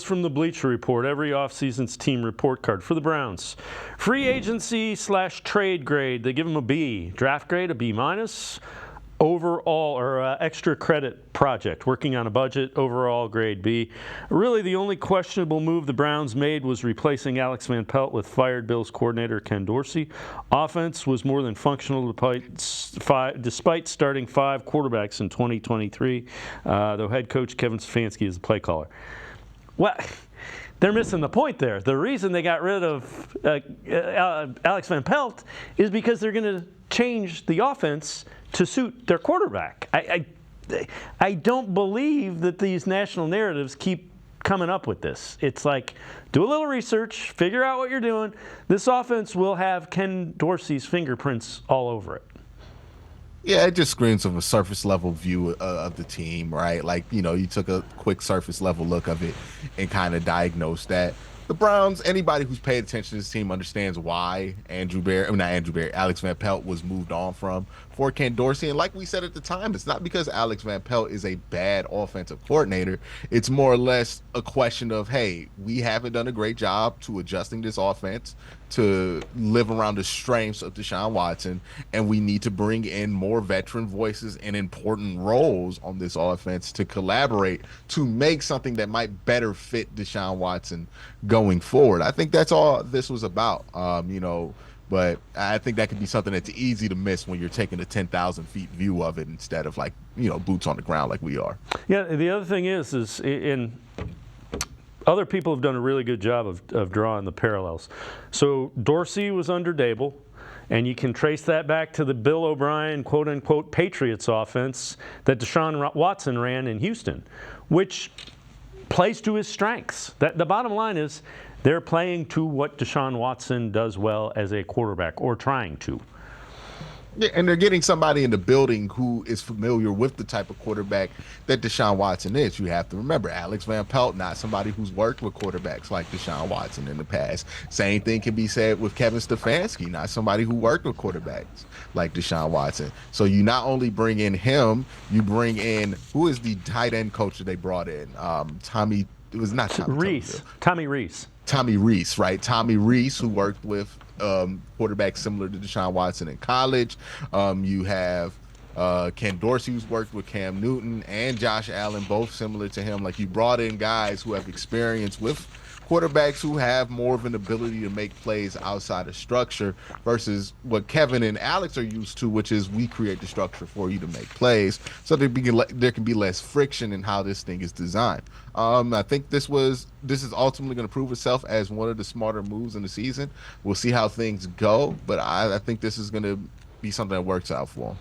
From the Bleacher Report, every offseason's team report card for the Browns. Free agency / trade grade, they give them a B. Draft grade, a B minus. Overall, or extra credit project, working on a budget, overall grade B. Really, the only questionable move the Browns made was replacing Alex Van Pelt with fired Bills coordinator Ken Dorsey. Offense was more than functional despite starting 5 quarterbacks in 2023, though head coach Kevin Stefanski is the play caller. Well, they're missing the point there. The reason they got rid of Alex Van Pelt is because they're going to change the offense to suit their quarterback. I don't believe that these national narratives keep coming up with this. It's like, do a little research, figure out what you're doing. This offense will have Ken Dorsey's fingerprints all over it. Yeah, it just screams of a surface level view of the team, right? Like, you took a quick surface level look of it and kind of diagnosed that. The Browns, anybody who's paid attention to this team understands why Alex Van Pelt was moved on from for Ken Dorsey. And like we said at the time, it's not because Alex Van Pelt is a bad offensive coordinator. It's more or less a question of, hey, we haven't done a great job to adjusting this offense to live around the strengths of Deshaun Watson, and we need to bring in more veteran voices in important roles on this offense to collaborate to make something that might better fit Deshaun Watson going forward. I think that's all this was about, but I think that could be something that's easy to miss when you're taking a 10,000 feet view of it instead of boots on the ground like we are. Yeah, the other thing is other people have done a really good job of drawing the parallels. So Dorsey was under Dable, and you can trace that back to the Bill O'Brien, quote-unquote, Patriots offense that Deshaun Watson ran in Houston, which plays to his strengths. The bottom line is they're playing to what Deshaun Watson does well as a quarterback, or trying to. Yeah, and they're getting somebody in the building who is familiar with the type of quarterback that Deshaun Watson is. You have to remember, Alex Van Pelt, not somebody who's worked with quarterbacks like Deshaun Watson in the past. Same thing can be said with Kevin Stefanski, not somebody who worked with quarterbacks like Deshaun Watson. So you not only bring in him, you bring in, who is the tight end coach that they brought in? Tommy Rees, right? Tommy Rees, who worked with quarterbacks similar to Deshaun Watson in college. You have Ken Dorsey, who's worked with Cam Newton, and Josh Allen, both similar to him. Like, you brought in guys who have experience with quarterbacks who have more of an ability to make plays outside of structure versus what Kevin and Alex are used to, which is we create the structure for you to make plays. So there can be less friction in how this thing is designed. I think this is ultimately going to prove itself as one of the smarter moves in the season. We'll see how things go, but I think this is going to be something that works out for them.